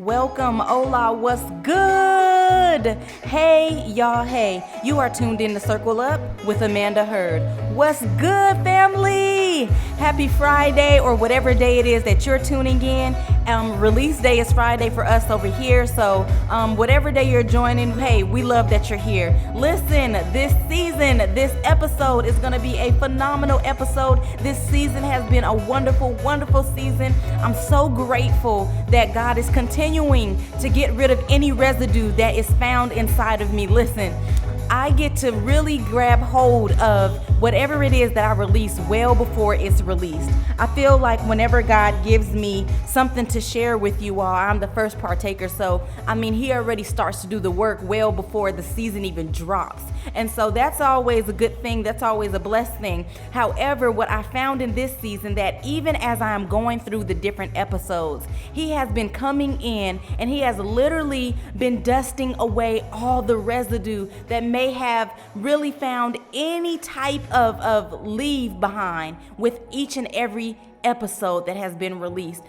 Welcome, hola, what's good? Hey, y'all, hey, you are tuned in to Circle Up with Amanda Hurd. What's good, family? Happy Friday, or whatever day it is that you're tuning in. Release day is Friday for us over here, so whatever day you're joining, hey, we love that you're here. Listen, this season, this episode is going to be a phenomenal episode. This season has been a wonderful, wonderful season. I'm so grateful that God is continuing to get rid of any residue that is found inside of me. Listen, I get to really grab hold of whatever it is that I release well before it's released. I feel like whenever God gives me something to share with you all, I'm the first partaker. So, He already starts to do the work well before the season even drops. And so that's always a good thing. That's always a blessed thing. However, what I found in this season, that even as I am going through the different episodes, He has been coming in and He has literally been dusting away all the residue that may have really found any type of leave behind with each and every episode that has been released.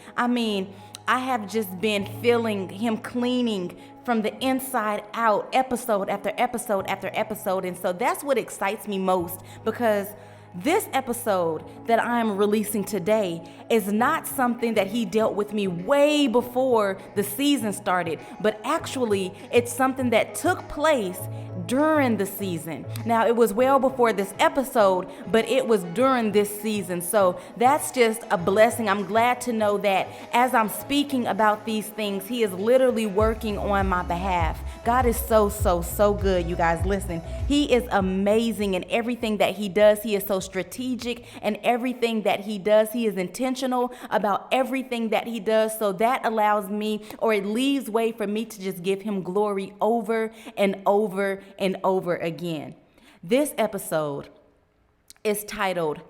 I have just been feeling Him cleaning from the inside out, episode after episode after episode. And so that's what excites me most, because this episode that I'm releasing today is not something that He dealt with me way before the season started, but actually it's something that took place during the season. Now, it was well before this episode, but it was during this season. So that's just a blessing. I'm glad to know that as I'm speaking about these things, He is literally working on my behalf. God is so good, you guys. Listen, He is amazing in everything that He does. He is so strategic in everything that He does. He is intentional about everything that He does. So that allows me, or it leaves way for me to just give Him glory over and over and over again. This episode is titled,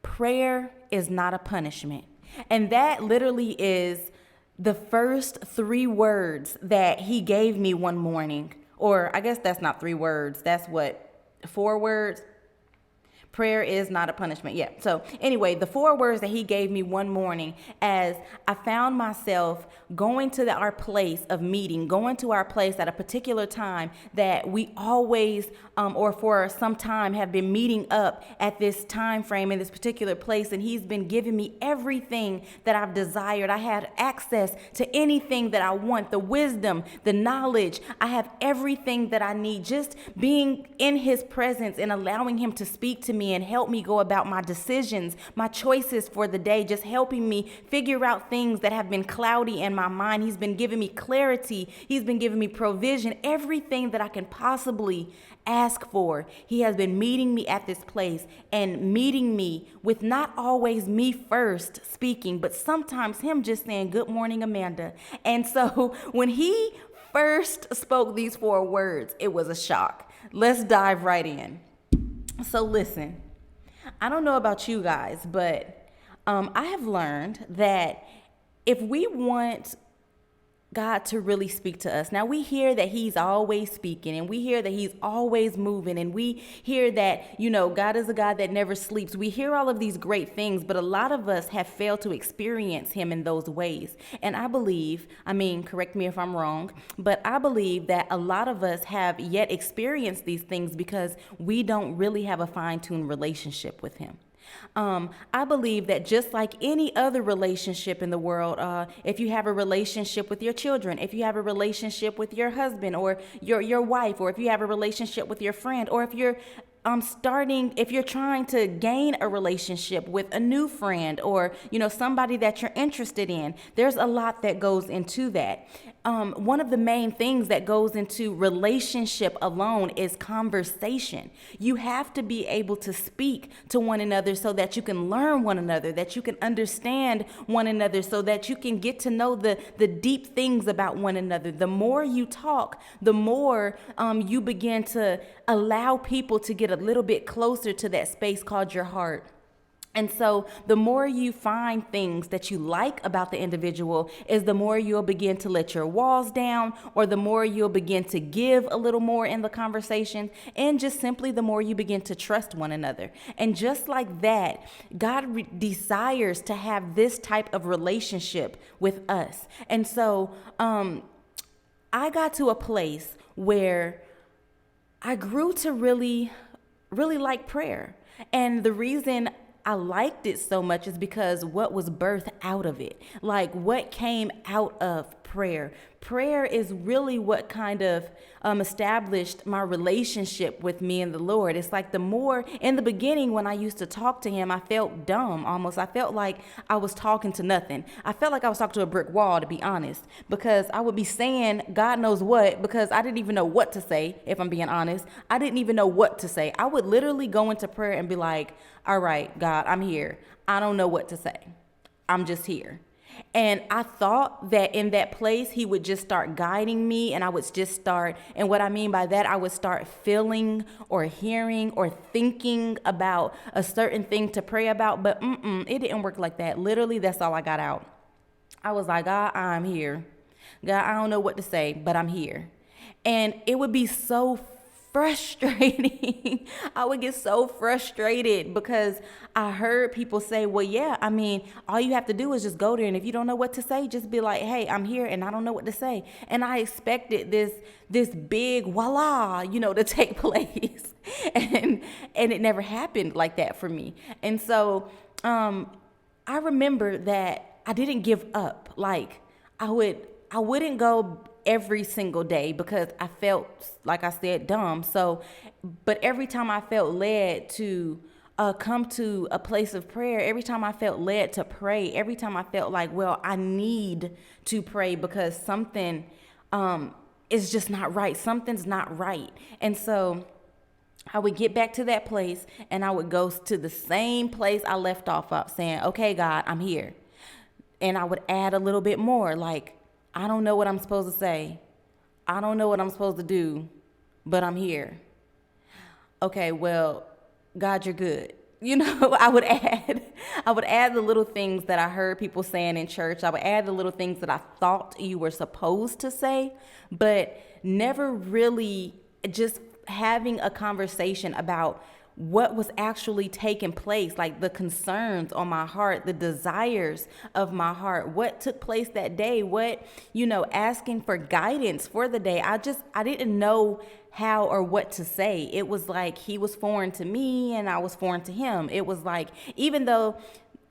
Prayer is Not a Punishment. And that literally is the first 3 words that He gave me one morning. Or I guess that's not 3 words. That's 4 words? Prayer is not a punishment. Yeah. So anyway, the 4 words that He gave me one morning as I found myself going to our place of meeting, going to our place at a particular time that we always, or for some time, have been meeting up at this time frame in this particular place. And He's been giving me everything that I've desired. I had access to anything that I want, the wisdom, the knowledge. I have everything that I need, just being in His presence and allowing Him to speak to me and help me go about my decisions, my choices for the day, just helping me figure out things that have been cloudy in my mind. He's been giving me clarity. He's been giving me provision, everything that I can possibly ask for. He has been meeting me at this place and meeting me with not always me first speaking, but sometimes Him just saying, "Good morning, Amanda." And so when He first spoke these 4 words, it was a shock. Let's dive right in. So listen, I don't know about you guys, but I have learned that if we want God to really speak to us. Now, we hear that He's always speaking, and we hear that He's always moving, and we hear that, God is a God that never sleeps. We hear all of these great things, but a lot of us have failed to experience Him in those ways. And I believe, correct me if I'm wrong, but I believe that a lot of us have yet experienced these things because we don't really have a fine-tuned relationship with Him. I believe that just like any other relationship in the world, if you have a relationship with your children, if you have a relationship with your husband or your wife, or if you have a relationship with your friend, or if you're if you're trying to gain a relationship with a new friend, or, somebody that you're interested in, there's a lot that goes into that. One of the main things that goes into relationship alone is conversation. You have to be able to speak to one another so that you can learn one another, that you can understand one another, so that you can get to know the deep things about one another. The more you talk, the more you begin to allow people to get a little bit closer to that space called your heart. And so the more you find things that you like about the individual is the more you'll begin to let your walls down, or the more you'll begin to give a little more in the conversation, and just simply the more you begin to trust one another. And just like that, God desires to have this type of relationship with us. And so I got to a place where I grew to really, really like prayer. And the reason I liked it so much is because what was birthed out of it, like what came out of prayer. Prayer is really what kind of established my relationship with me and the Lord. It's like the more, in the beginning when I used to talk to him, I felt dumb almost. I felt like I was talking to nothing. I felt like I was talking to a brick wall, to be honest, because I would be saying God knows what, because I didn't even know what to say, if I'm being honest. I didn't even know what to say. I would literally go into prayer and be like, all right, God, I'm here. I don't know what to say. I'm just here. And I thought that in that place, he would just start guiding me, and I would just start. And what I mean by that, I would start feeling or hearing or thinking about a certain thing to pray about. But it didn't work like that. Literally, that's all I got out. I was like, God, I'm here. God, I don't know what to say, but I'm here. And it would be so frustrating. I would get so frustrated because I heard people say, well, yeah, I mean, all you have to do is just go there. And if you don't know what to say, just be like, hey, I'm here and I don't know what to say. And I expected this big voila, to take place. and it never happened like that for me. And so I remember that I didn't give up. Like I wouldn't go every single day because I felt, like I said, dumb. So, but every time I felt led to come to a place of prayer, every time I felt led to pray, every time I felt like, well, I need to pray because something is just not right. Something's not right. And so I would get back to that place and I would go to the same place I left off of, saying, okay, God, I'm here. And I would add a little bit more, like, I don't know what I'm supposed to say. I don't know what I'm supposed to do, but I'm here. Okay, well, God, you're good. I would add the little things that I heard people saying in church. I would add the little things that I thought you were supposed to say, but never really just having a conversation about what was actually taking place, like the concerns on my heart, the desires of my heart, what took place that day, what, asking for guidance for the day. I didn't know how or what to say. It was like he was foreign to me and I was foreign to him. It was like, even though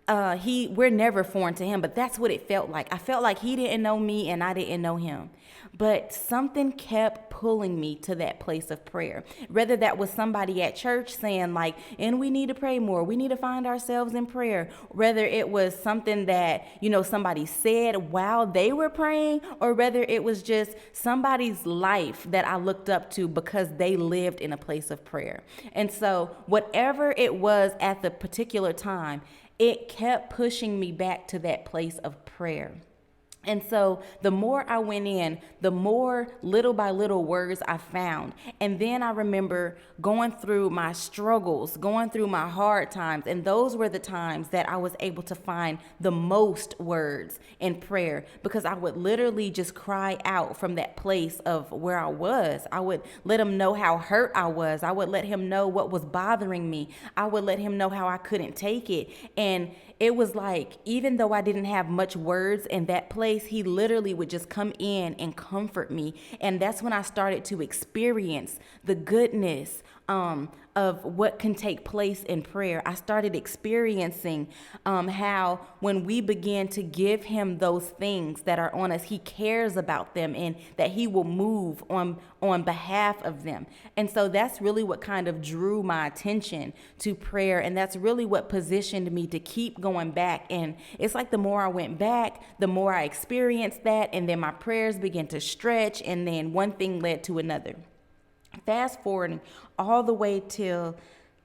we're never foreign to him, but that's what it felt like. I felt like he didn't know me and I didn't know him. But something kept pulling me to that place of prayer. Whether that was somebody at church saying like, and we need to pray more. We need to find ourselves in prayer. Whether it was something that, somebody said while they were praying, or whether it was just somebody's life that I looked up to because they lived in a place of prayer. And so whatever it was at the particular time, it kept pushing me back to that place of prayer. And so the more I went in, the more little by little words I found. And then I remember going through my struggles, going through my hard times. And those were the times that I was able to find the most words in prayer, because I would literally just cry out from that place of where I was. I would let him know how hurt I was. I would let him know what was bothering me. I would let him know how I couldn't take it. And it was like, even though I didn't have much words in that place, he literally would just come in and comfort me. And that's when I started to experience the goodness of what can take place in prayer. I started experiencing how when we begin to give him those things that are on us, he cares about them and that he will move on behalf of them. And so that's really what kind of drew my attention to prayer. And that's really what positioned me to keep going back. And it's like the more I went back, the more I experienced that. And then my prayers began to stretch. And then one thing led to another. Fast forwarding all the way till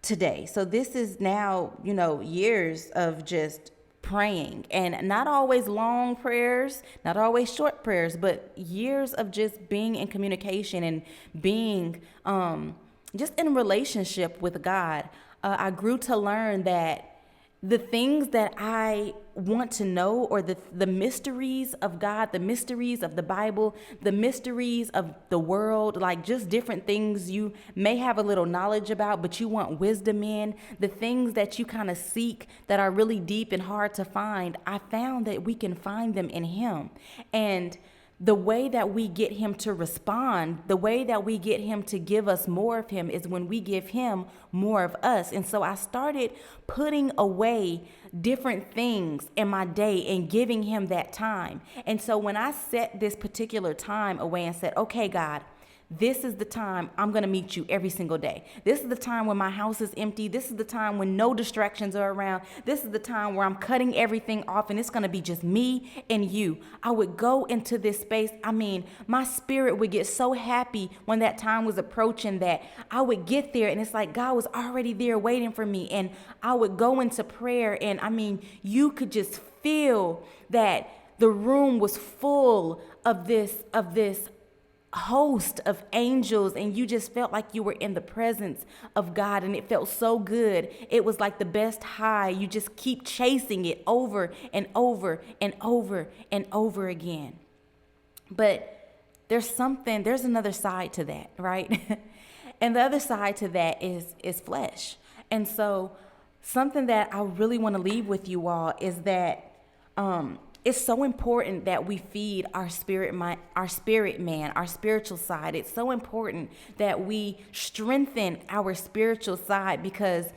today. So this is now, years of just praying, and not always long prayers, not always short prayers, but years of just being in communication and being just in relationship with God. I grew to learn that the things that I want to know, or the mysteries of God, the mysteries of the Bible, the mysteries of the world, like just different things you may have a little knowledge about, but you want wisdom in, the things that you kind of seek that are really deep and hard to find, I found that we can find them in Him. And the way that we get Him to respond, the way that we get Him to give us more of Him, is when we give Him more of us. And so I started putting away different things in my day and giving Him that time. And so when I set this particular time away and said, okay, God, this is the time I'm going to meet you every single day. This is the time when my house is empty. This is the time when no distractions are around. This is the time where I'm cutting everything off and it's going to be just me and you. I would go into this space. I mean, my spirit would get so happy when that time was approaching that I would get there and it's like God was already there waiting for me. And I would go into prayer, and I mean, you could just feel that the room was full of this host of angels, and you just felt like you were in the presence of God, and it felt so good. It was like the best high. You just keep chasing it over and over and over and over again. But there's another side to that, right? And the other side to that is flesh. And so something that I really want to leave with you all is that it's so important that we feed our spirit man, our spiritual side. It's so important that we strengthen our spiritual side, because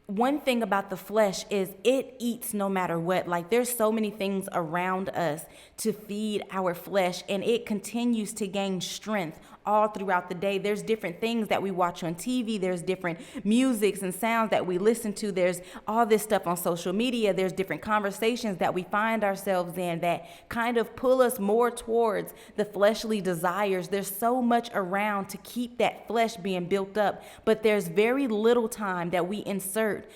one thing about the flesh is it eats no matter what. Like, there's so many things around us to feed our flesh, and it continues to gain strength all throughout the day. There's different things that we watch on TV. There's different musics and sounds that we listen to. There's all this stuff on social media. There's different conversations that we find ourselves in that kind of pull us more towards the fleshly desires. There's so much around to keep that flesh being built up, but there's very little time that we insert,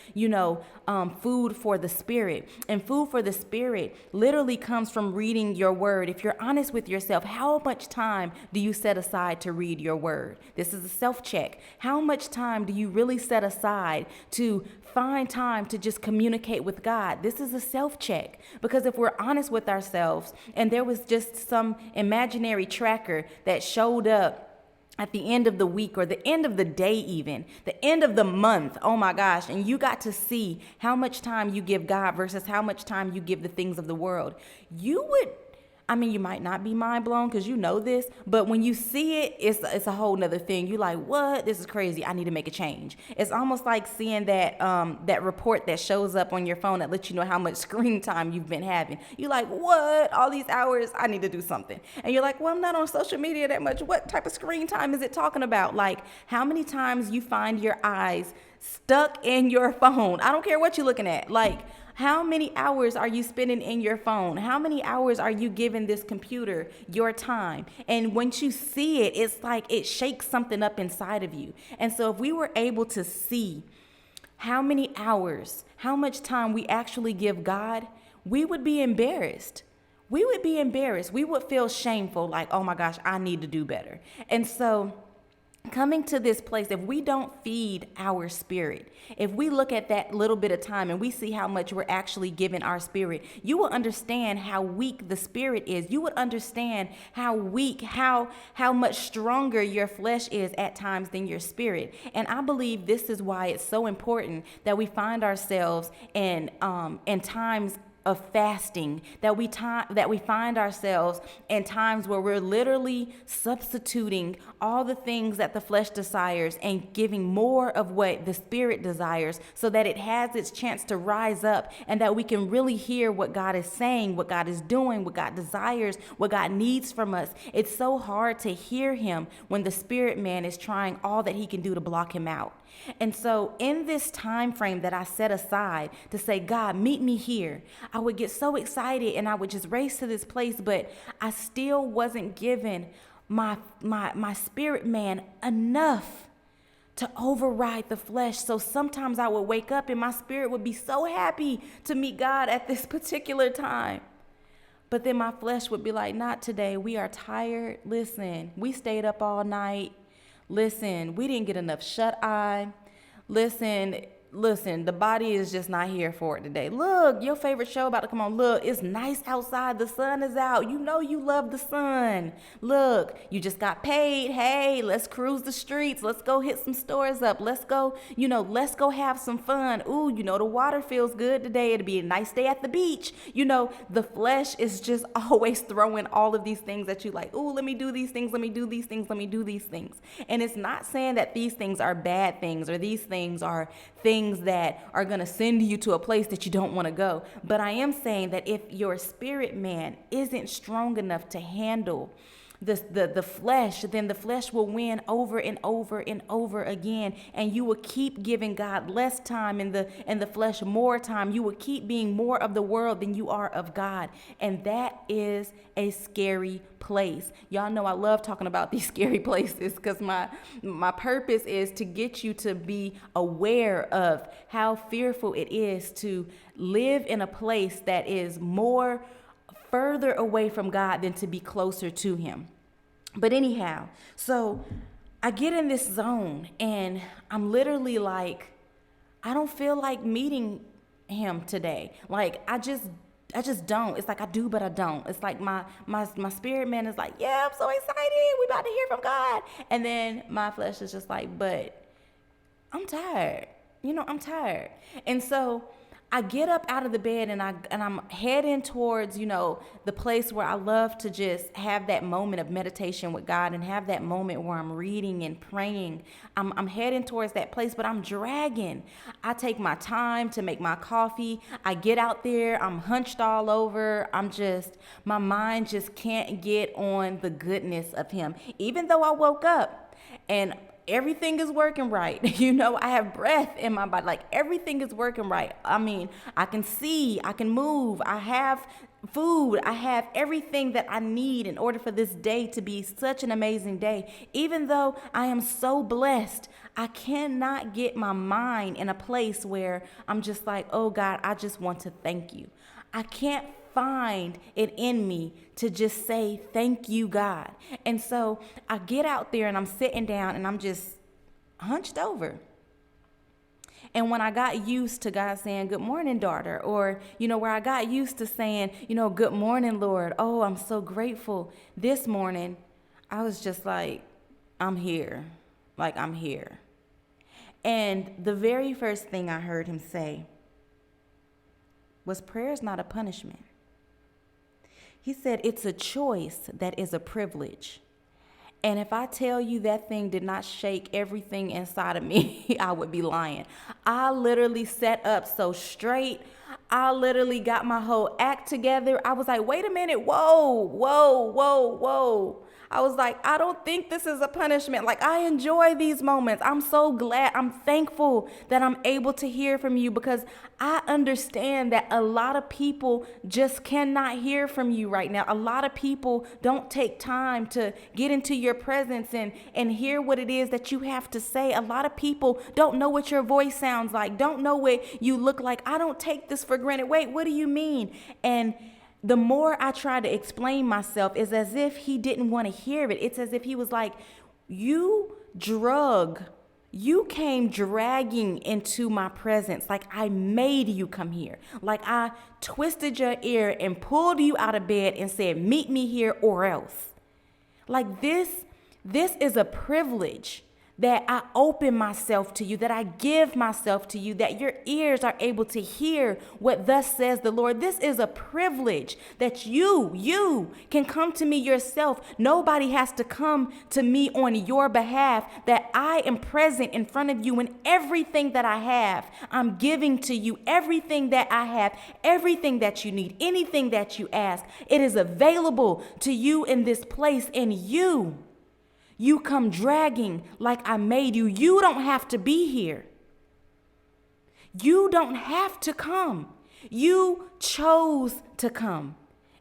food for the spirit. And food for the spirit literally comes from reading your word. If you're honest with yourself, how much time do you set aside to read your word? This is a self-check. How much time do you really set aside to find time to just communicate with God? This is a self-check, because if we're honest with ourselves and there was just some imaginary tracker that showed up at the end of the week or the end of the day, even the end of the month, oh my gosh, and you got to see how much time you give God versus how much time you give the things of the world, you might not be mind blown because you know this, but when you see it, it's a whole nother thing. You're like, what? This is crazy. I need to make a change. It's almost like seeing that report that shows up on your phone that lets you know how much screen time you've been having. You're like, what? All these hours? I need to do something. And you're like, well, I'm not on social media that much. What type of screen time is it talking about? Like, how many times you find your eyes stuck in your phone? I don't care what you're looking at. Like, how many hours are you spending in your phone? How many hours are you giving this computer your time? And once you see it, it's like it shakes something up inside of you. And so if we were able to see how many hours, how much time we actually give God, we would be embarrassed. We would be embarrassed. We would feel shameful, like, oh my gosh, I need to do better. And so coming to this place, if we don't feed our spirit, if we look at that little bit of time and we see how much we're actually giving our spirit, you will understand how weak the spirit is. You would understand how weak, how much stronger your flesh is at times than your spirit. And I believe this is why it's so important that we find ourselves in times of fasting, that we find ourselves in times where we're literally substituting all the things that the flesh desires and giving more of what the spirit desires, so that it has its chance to rise up and that we can really hear what God is saying, what God is doing, what God desires, what God needs from us. It's so hard to hear him when the spirit man is trying all that he can do to block him out. And so in this time frame that I set aside to say, God, meet me here, I would get so excited and I would just race to this place, but I still wasn't given my spirit man enough to override the flesh. So sometimes I would wake up and my spirit would be so happy to meet God at this particular time. But then my flesh would be like, not today. We are tired. Listen, we stayed up all night. Listen, we didn't get enough shut eye. Listen, listen, the body is just not here for it today. Look, your favorite show about to come on. Look, it's nice outside. The sun is out. You know you love the sun. Look, you just got paid. Hey, let's cruise the streets. Let's go hit some stores up. Let's go, let's go have some fun. Ooh, the water feels good today. It'll be a nice day at the beach. The flesh is just always throwing all of these things at you like, ooh, let me do these things. Let me do these things. Let me do these things. And it's not saying that these things are bad things or these things are things that are going to send you to a place that you don't want to go. But I am saying that if your spirit man isn't strong enough to handle the flesh, then the flesh will win over and over and over again, and you will keep giving God less time and the flesh more time. You will keep being more of the world than you are of God, and that is a scary place. Y'all know I love talking about these scary places because my purpose is to get you to be aware of how fearful it is to live in a place that is more further away from God than to be closer to him. But anyhow, so I get in this zone and I'm literally like, I don't feel like meeting him today. Like I just don't. It's like I do, but I don't. It's like my spirit man is like, yeah, I'm so excited. We about to hear from God. And then my flesh is just like, but I'm tired. I'm tired. And so I get up out of the bed and I'm heading towards, the place where I love to just have that moment of meditation with God and have that moment where I'm reading and praying. I'm heading towards that place, but I'm dragging. I take my time to make my coffee. I get out there. I'm hunched all over. My mind just can't get on the goodness of him. Even though I woke up and everything is working right. I have breath in my body. Like everything is working right. I mean, I can see, I can move, I have food, I have everything that I need in order for this day to be such an amazing day. Even though I am so blessed, I cannot get my mind in a place where I'm just like, oh God, I just want to thank you. I can't find it in me to just say, thank you, God. And so I get out there and I'm sitting down and I'm just hunched over. And when I got used to God saying, good morning, daughter, or, where I got used to saying, good morning, Lord. Oh, I'm so grateful. This morning, I was just like, I'm here. Like, I'm here. And the very first thing I heard him say was, prayer is not a punishment. He said, it's a choice that is a privilege. And if I tell you that thing did not shake everything inside of me, I would be lying. I literally sat up so straight. I literally got my whole act together. I was like, wait a minute. Whoa, whoa, whoa, whoa. I was like, I don't think this is a punishment. Like, I enjoy these moments. I'm so glad. I'm thankful that I'm able to hear from you because I understand that a lot of people just cannot hear from you right now. A lot of people don't take time to get into your presence and hear what it is that you have to say. A lot of people don't know what your voice sounds like, don't know what you look like. I don't take this for granted. Wait, what do you mean? And the more I try to explain myself, it's as if he didn't want to hear it. It's as if he was like, you came dragging into my presence. Like I made you come here. Like I twisted your ear and pulled you out of bed and said, meet me here or else. Like this is a privilege that I open myself to you, that I give myself to you, that your ears are able to hear what thus says the Lord. This is a privilege that you can come to me yourself. Nobody has to come to me on your behalf, that I am present in front of you and everything that I have, I'm giving to you. Everything that I have, everything that you need, anything that you ask, it is available to you in this place. And you come dragging like I made you. You don't have to be here. You don't have to come. You chose to come.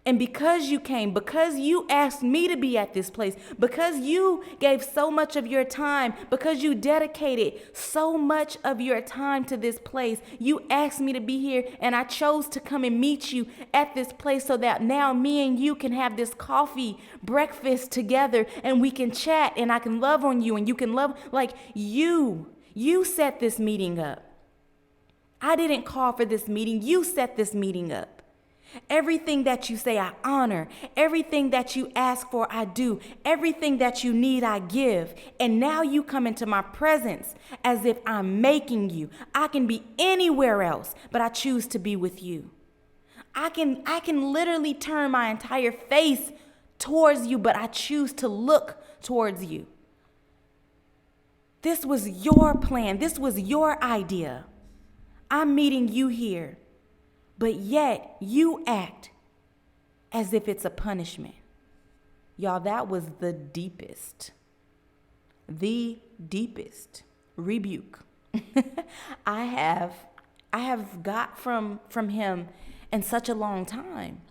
And because you came, because you asked me to be at this place, because you gave so much of your time, because you dedicated so much of your time to this place, you asked me to be here, and I chose to come and meet you at this place so that now me and you can have this coffee breakfast together and we can chat and I can love on you and you can love, like you set this meeting up. I didn't call for this meeting. You set this meeting up. Everything that you say, I honor. Everything that you ask for, I do. Everything that you need, I give. And now you come into my presence as if I'm making you. I can be anywhere else, but I choose to be with you. I can literally turn my entire face towards you, but I choose to look towards you. This was your plan. This was your idea. I'm meeting you here, but yet you act as if it's a punishment. Y'all, that was the deepest rebuke I have got from him in such a long time.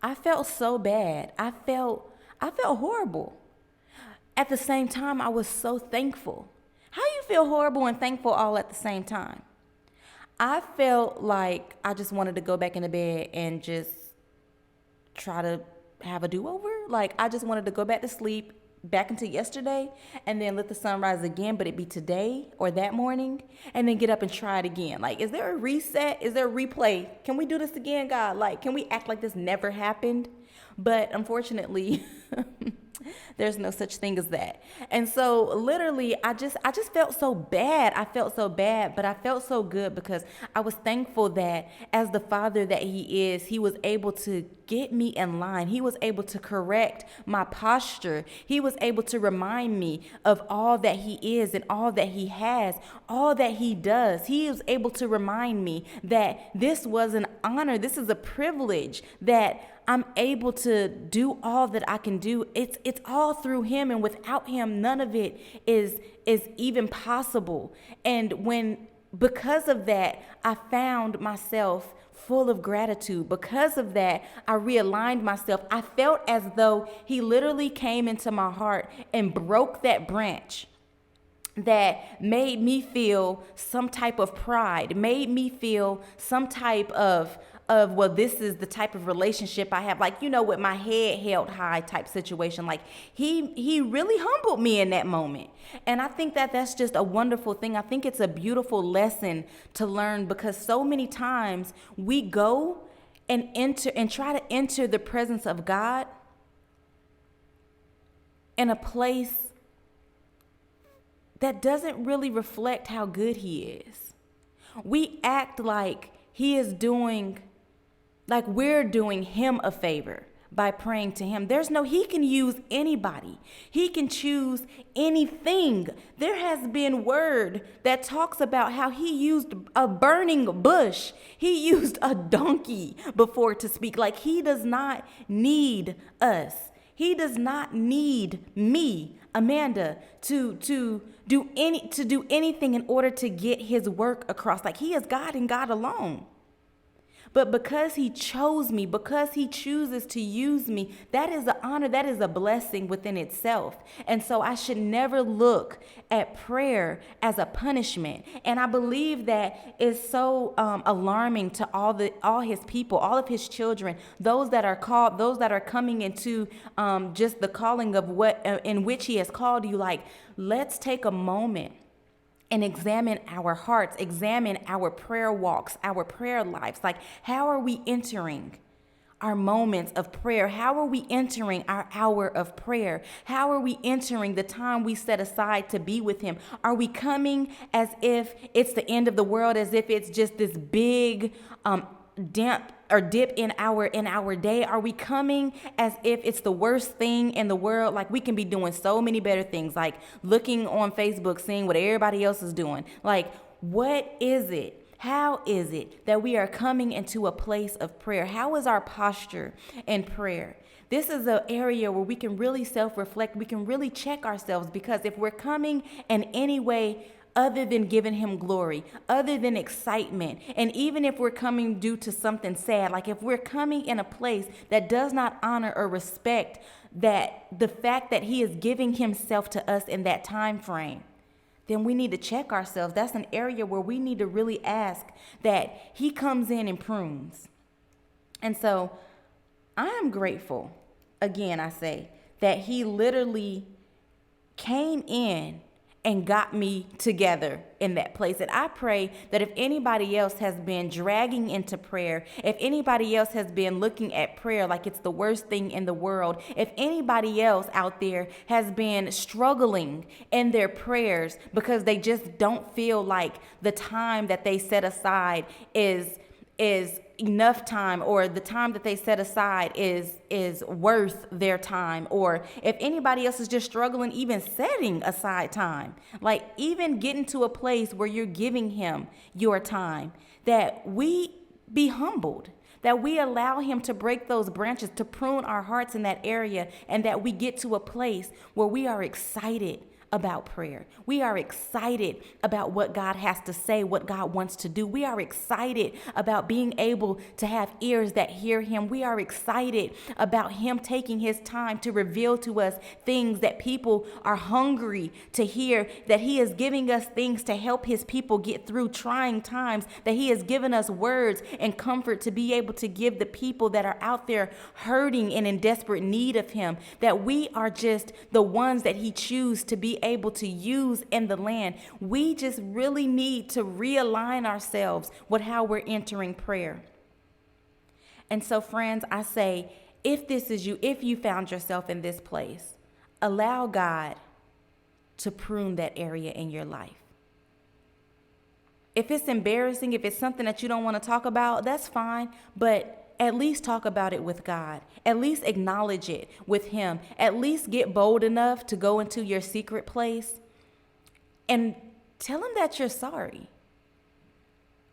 I felt so bad. I felt horrible. At the same time, I was so thankful. How you feel horrible and thankful all at the same time? I felt like I just wanted to go back into bed and just try to have a do-over. Like I just wanted to go back to sleep, back into yesterday, and then let the sun rise again, but it be today or that morning, and then get up and try it again. Like, is there a reset? Is there a replay? Can we do this again, God? Like, can we act like this never happened? But unfortunately, there's no such thing as that. And so literally, I just felt so bad. I felt so bad, but I felt so good because I was thankful that as the father that he is, he was able to get me in line. He was able to correct my posture. He was able to remind me of all that he is and all that he has, all that he does. He was able to remind me that this was an honor. This is a privilege that I'm able to do all that I can do. It's all through him, and without him, none of it is even possible. And because of that, I found myself full of gratitude. Because of that, I realigned myself. I felt as though he literally came into my heart and broke that branch that made me feel some type of pride, made me feel some type of well, this is the type of relationship I have, like, with my head held high type situation. Like he really humbled me in that moment. And I think that that's just a wonderful thing. I think it's a beautiful lesson to learn, because so many times we go and try to enter the presence of God in a place that doesn't really reflect how good he is. We act like we're doing him a favor by praying to him. He can use anybody. He can choose anything. There has been word that talks about how he used a burning bush. He used a donkey before to speak. Like, he does not need us. He does not need me, Amanda, to do anything in order to get his work across. Like, he is God and God alone. But because he chose me, because he chooses to use me, that is an honor, that is a blessing within itself. And so I should never look at prayer as a punishment. And I believe that is so alarming to all his people, all of his children, those that are called, those that are coming into just the calling of what in which he has called you. Like, let's take a moment and examine our hearts, examine our prayer walks, our prayer lives. Like, how are we entering our moments of prayer? How are we entering our hour of prayer? How are we entering the time we set aside to be with him? Are we coming as if it's the end of the world, as if it's just this big dip in our day? Are we coming as if it's the worst thing in the world? Like, we can be doing so many better things, like looking on Facebook, seeing what everybody else is doing. Like, what is it? How is it that we are coming into a place of prayer? How is our posture in prayer? This is an area where we can really self-reflect. We can really check ourselves, because if we're coming in any way other than giving him glory, other than excitement, and even if we're coming due to something sad, like if we're coming in a place that does not honor or respect that the fact that he is giving himself to us in that time frame, then we need to check ourselves. That's an area where we need to really ask that he comes in and prunes. And so I am grateful, again, I say, that he literally came in and got me together in that place. And I pray that if anybody else has been dragging into prayer, if anybody else has been looking at prayer like it's the worst thing in the world, if anybody else out there has been struggling in their prayers because they just don't feel like the time that they set aside is enough time, or the time that they set aside is worth their time, or if anybody else is just struggling even setting aside time, like even getting to a place where you're giving him your time, that we be humbled, that we allow him to break those branches, to prune our hearts in that area, and that we get to a place where we are excited about prayer. We are excited about what God has to say, what God wants to do. We are excited about being able to have ears that hear him. We are excited about him taking his time to reveal to us things that people are hungry to hear, that he is giving us things to help his people get through trying times, that he has given us words and comfort to be able to give the people that are out there hurting and in desperate need of him, that we are just the ones that he chooses to be able to use in the land. We just really need to realign ourselves with how we're entering prayer. And so, friends, I say, if this is you, if you found yourself in this place, allow God to prune that area in your life. If it's embarrassing, if it's something that you don't want to talk about, that's fine, but at least talk about it with God. At least acknowledge it with him. At least get bold enough to go into your secret place and tell him that you're sorry.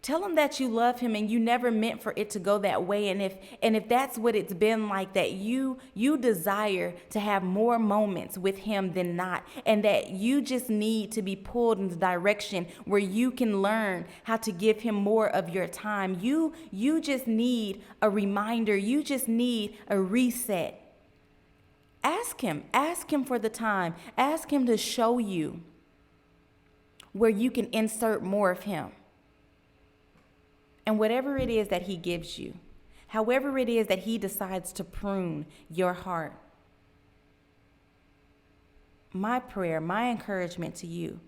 Tell him that you love him and you never meant for it to go that way. And if that's what it's been like, that you desire to have more moments with him than not, and that you just need to be pulled in the direction where you can learn how to give him more of your time. You just need a reminder. You just need a reset. Ask him for the time. Ask him to show you where you can insert more of him. And whatever it is that he gives you, however it is that he decides to prune your heart, my prayer, my encouragement to you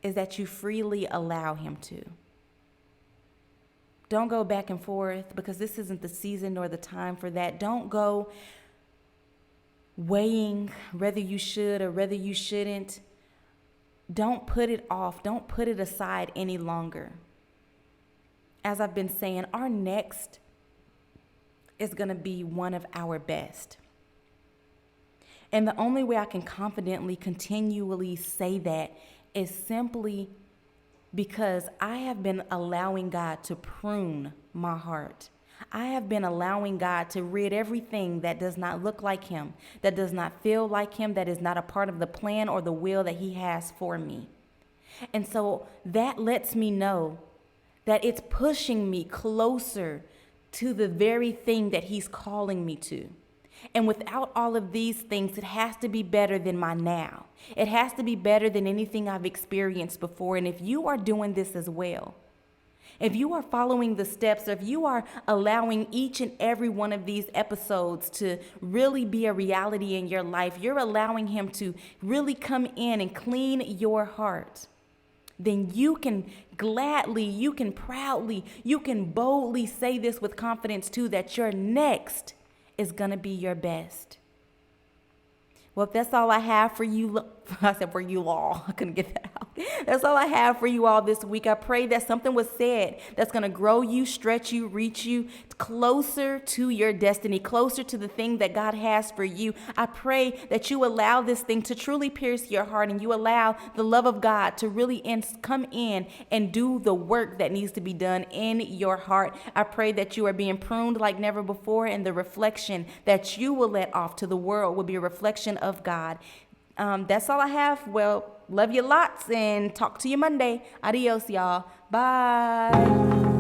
is that you freely allow him to. Don't go back and forth, because this isn't the season nor the time for that. Don't go weighing whether you should or whether you shouldn't. Don't put it off. Don't put it aside any longer. As I've been saying, our next is going to be one of our best. And the only way I can confidently, continually say that is simply because I have been allowing God to prune my heart. I have been allowing God to rid everything that does not look like him, that does not feel like him, that is not a part of the plan or the will that he has for me. And so that lets me know that it's pushing me closer to the very thing that he's calling me to. And without all of these things, it has to be better than my now. It has to be better than anything I've experienced before. And if you are doing this as well, if you are following the steps, or if you are allowing each and every one of these episodes to really be a reality in your life, you're allowing him to really come in and clean your heart, then you can gladly, you can proudly, you can boldly say this with confidence too, that your next is going to be your best. Well, if that's all I have for you, I said for you all, I couldn't get that out. That's all I have for you all this week. I pray that something was said that's going to grow you, stretch you, reach you closer to your destiny, closer to the thing that God has for you. I pray that you allow this thing to truly pierce your heart, and you allow the love of God to really come in and do the work that needs to be done in your heart. I pray that you are being pruned like never before, and the reflection that you will let off to the world will be a reflection of God. That's all I have. Well, love you lots and talk to you Monday. Adios, y'all. Bye.